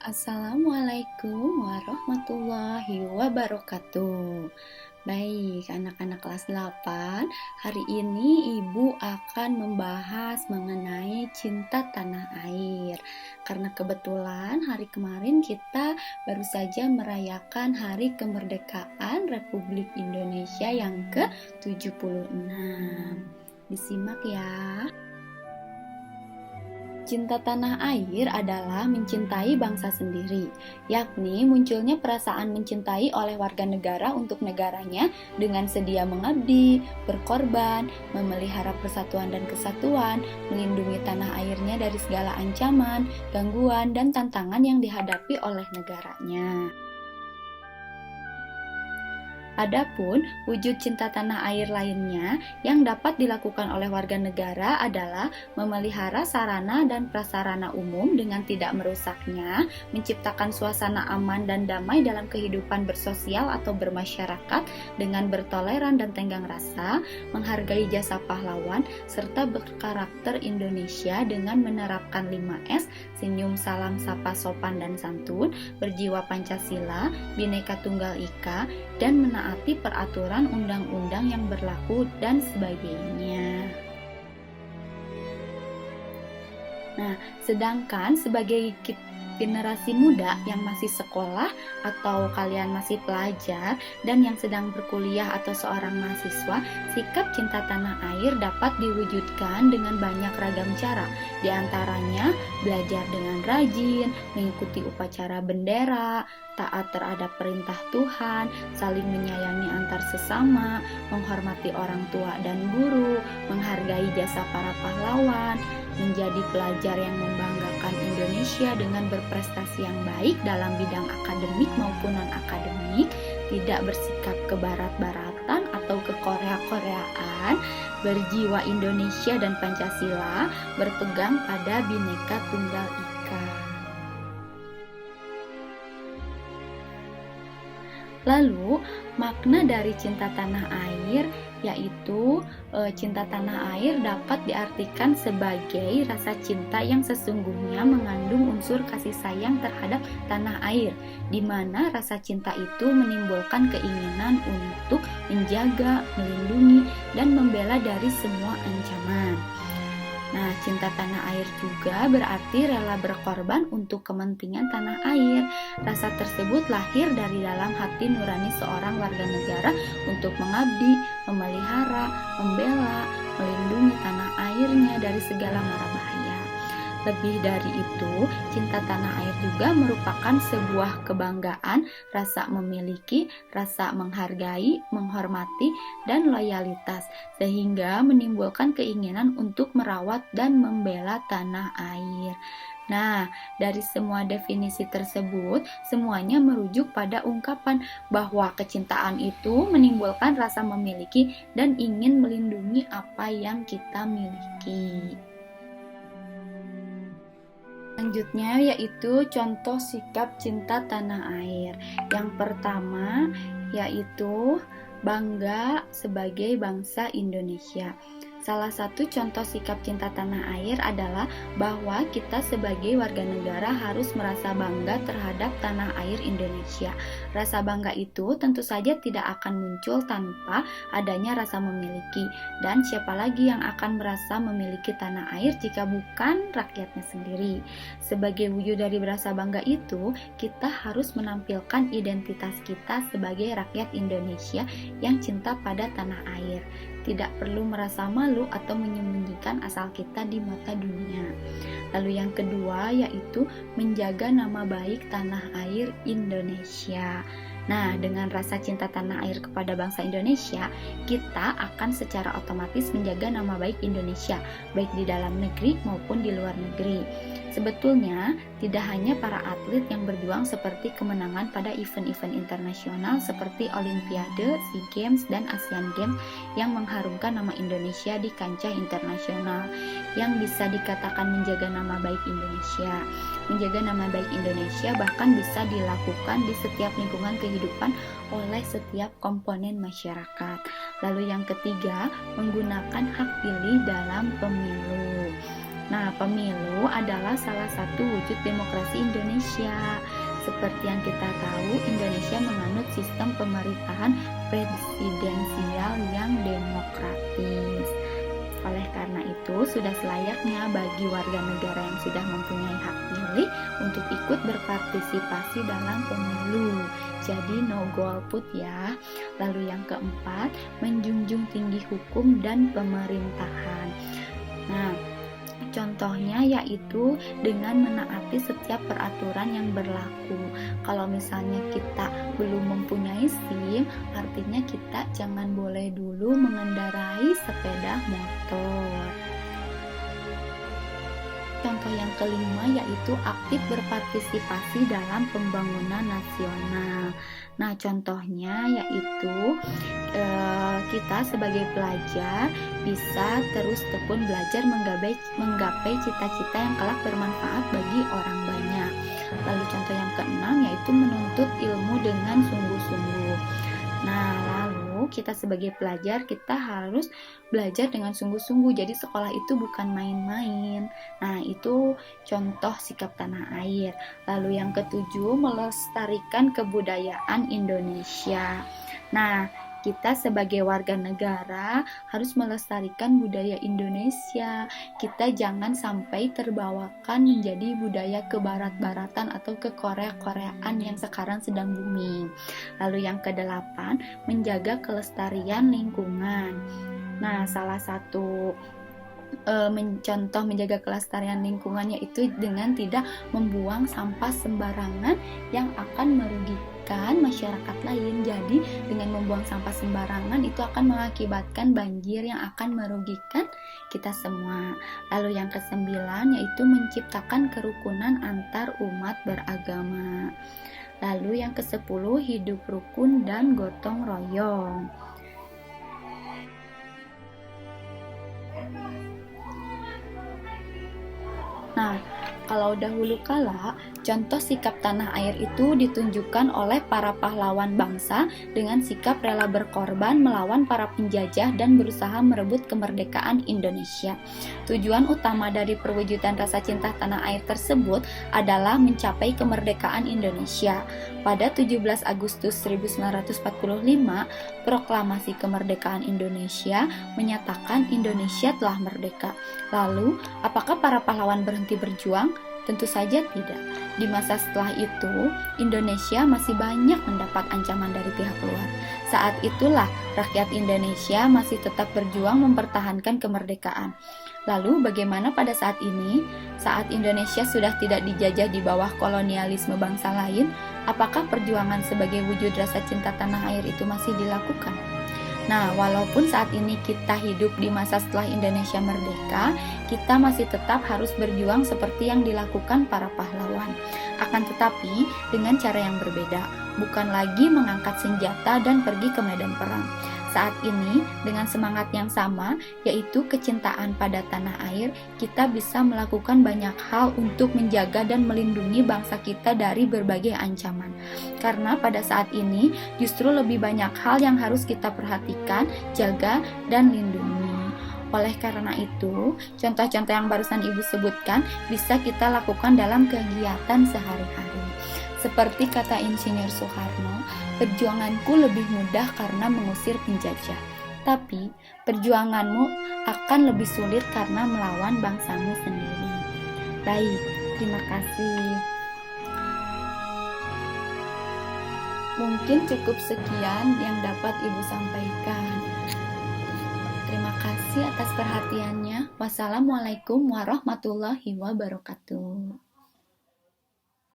Assalamualaikum warahmatullahi wabarakatuh. Baik, anak-anak kelas 8, hari ini Ibu akan membahas mengenai cinta tanah air. Karena kebetulan hari kemarin kita baru saja merayakan Hari Kemerdekaan Republik Indonesia yang ke-76. Disimak ya. Cinta tanah air adalah mencintai bangsa sendiri, yakni munculnya perasaan mencintai oleh warga negara untuk negaranya dengan sedia mengabdi, berkorban, memelihara persatuan dan kesatuan, melindungi tanah airnya dari segala ancaman, gangguan, dan tantangan yang dihadapi oleh negaranya. Adapun wujud cinta tanah air lainnya yang dapat dilakukan oleh warga negara adalah memelihara sarana dan prasarana umum dengan tidak merusaknya, menciptakan suasana aman dan damai dalam kehidupan bersosial atau bermasyarakat dengan bertoleran dan tenggang rasa, menghargai jasa pahlawan, serta berkarakter Indonesia dengan menerapkan 5S, senyum, salam, sapa, sopan, dan santun, berjiwa Pancasila, Bhinneka Tunggal Ika, dan menaati peraturan undang-undang yang berlaku dan sebagainya. Nah, sedangkan sebagai generasi muda yang masih sekolah atau kalian masih pelajar dan yang sedang berkuliah atau seorang mahasiswa, sikap cinta tanah air dapat diwujudkan dengan banyak ragam cara. Di antaranya belajar dengan rajin, mengikuti upacara bendera, taat terhadap perintah Tuhan, saling menyayangi antar sesama, menghormati orang tua dan guru, menghargai jasa para pahlawan, menjadi pelajar yang membanggakan Indonesia dengan berprestasi yang baik dalam bidang akademik maupun non-akademik, tidak bersikap ke barat-baratan atau ke Korea-Koreaan, berjiwa Indonesia dan Pancasila, berpegang pada Bhinneka Tunggal Ika. Lalu, makna dari cinta tanah air yaitu cinta tanah air dapat diartikan sebagai rasa cinta yang sesungguhnya mengandung unsur kasih sayang terhadap tanah air, di mana rasa cinta itu menimbulkan keinginan untuk menjaga, melindungi, dan membela dari semua ancaman. Nah, cinta tanah air juga berarti rela berkorban untuk kepentingan tanah air. Rasa tersebut lahir dari dalam hati nurani seorang warga negara untuk mengabdi, memelihara, membela, melindungi tanah airnya dari segala mara bahaya. Lebih dari itu, cinta tanah air juga merupakan sebuah kebanggaan, rasa memiliki, rasa menghargai, menghormati, dan loyalitas, sehingga menimbulkan keinginan untuk merawat dan membela tanah air. Nah, dari semua definisi tersebut, semuanya merujuk pada ungkapan bahwa kecintaan itu menimbulkan rasa memiliki dan ingin melindungi apa yang kita miliki. Selanjutnya yaitu contoh sikap cinta tanah air. Yang pertama yaitu bangga sebagai bangsa Indonesia. Salah satu contoh sikap cinta tanah air adalah bahwa kita sebagai warga negara harus merasa bangga terhadap tanah air Indonesia. Rasa bangga itu tentu saja tidak akan muncul tanpa adanya rasa memiliki. Dan siapa lagi yang akan merasa memiliki tanah air jika bukan rakyatnya sendiri? Sebagai wujud dari rasa bangga itu, kita harus menampilkan identitas kita sebagai rakyat Indonesia yang cinta pada tanah air. Tidak perlu merasa malu atau menyembunyikan asal kita di mata dunia. Lalu yang kedua yaitu menjaga nama baik tanah air Indonesia. Nah, dengan rasa cinta tanah air kepada bangsa Indonesia, kita akan secara otomatis menjaga nama baik Indonesia, baik di dalam negeri maupun di luar negeri. Sebetulnya, tidak hanya para atlet yang berjuang seperti kemenangan pada event-event internasional seperti Olimpiade, SEA Games, dan Asian Games yang mengharumkan nama Indonesia di kancah internasional, yang bisa dikatakan menjaga nama baik Indonesia. Menjaga nama baik Indonesia bahkan bisa dilakukan di setiap lingkungan kehidupan oleh setiap komponen masyarakat. Lalu yang ketiga, menggunakan hak pilih dalam pemilu. Nah, pemilu adalah salah satu wujud demokrasi Indonesia. Seperti yang kita tahu, Indonesia menganut sistem pemerintahan presidensial yang demokratis. Oleh karena itu, sudah selayaknya bagi warga negara yang sudah mempunyai hak pilih untuk ikut berpartisipasi dalam pemilu. Jadi no golput ya. Lalu yang keempat, menjunjung tinggi hukum dan pemerintahan. Nah, contohnya yaitu dengan menaati setiap peraturan yang berlaku. Kalau misalnya kita belum mempunyai SIM, artinya kita jangan boleh dulu mengendarai sepeda motor. Contoh yang kelima yaitu aktif berpartisipasi dalam pembangunan nasional. Nah, contohnya yaitu kita sebagai pelajar bisa terus tekun belajar menggapai cita-cita yang kelak bermanfaat bagi orang banyak. Lalu contoh yang keenam yaitu menuntut ilmu dengan sungguh-sungguh. Nah, lalu kita sebagai pelajar kita harus belajar dengan sungguh-sungguh. Jadi sekolah itu bukan main-main. Nah, itu contoh sikap tanah air. Lalu yang ketujuh, melestarikan kebudayaan Indonesia. Nah, kita sebagai warga negara harus melestarikan budaya Indonesia. Kita jangan sampai terbawakan menjadi budaya ke barat-baratan atau ke Korea-Koreaan yang sekarang sedang booming. Lalu yang kedelapan, menjaga kelestarian lingkungan. Nah, salah satu contoh menjaga kelestarian lingkungan yaitu dengan tidak membuang sampah sembarangan yang akan merugikan masyarakat lain. Jadi dengan membuang sampah sembarangan itu akan mengakibatkan banjir yang akan merugikan kita semua. Lalu yang kesembilan yaitu menciptakan kerukunan antar umat beragama. Lalu yang kesepuluh, hidup rukun dan gotong royong. Nah, kalau dahulu kala, contoh sikap tanah air itu ditunjukkan oleh para pahlawan bangsa dengan sikap rela berkorban melawan para penjajah dan berusaha merebut kemerdekaan Indonesia. Tujuan utama dari perwujudan rasa cinta tanah air tersebut adalah mencapai kemerdekaan Indonesia. Pada 17 Agustus 1945, proklamasi kemerdekaan Indonesia menyatakan Indonesia telah merdeka. Lalu, apakah para pahlawan berhenti berjuang? Tentu saja tidak. Di masa setelah itu, Indonesia masih banyak mendapat ancaman dari pihak luar. Saat itulah rakyat Indonesia masih tetap berjuang mempertahankan kemerdekaan. Lalu bagaimana pada saat ini? Saat Indonesia sudah tidak dijajah di bawah kolonialisme bangsa lain, apakah perjuangan sebagai wujud rasa cinta tanah air itu masih dilakukan? Nah, walaupun saat ini kita hidup di masa setelah Indonesia merdeka, kita masih tetap harus berjuang seperti yang dilakukan para pahlawan. Akan tetapi, dengan cara yang berbeda, bukan lagi mengangkat senjata dan pergi ke medan perang. Saat ini, dengan semangat yang sama, yaitu kecintaan pada tanah air, kita bisa melakukan banyak hal untuk menjaga dan melindungi bangsa kita dari berbagai ancaman. Karena pada saat ini, justru lebih banyak hal yang harus kita perhatikan, jaga, dan lindungi. Oleh karena itu, contoh-contoh yang barusan Ibu sebutkan bisa kita lakukan dalam kegiatan sehari-hari. Seperti kata Insinyur Soekarno, perjuanganku lebih mudah karena mengusir penjajah. Tapi, perjuanganmu akan lebih sulit karena melawan bangsamu sendiri. Baik, terima kasih. Mungkin cukup sekian yang dapat Ibu sampaikan. Terima kasih atas perhatiannya. Wassalamualaikum warahmatullahi wabarakatuh.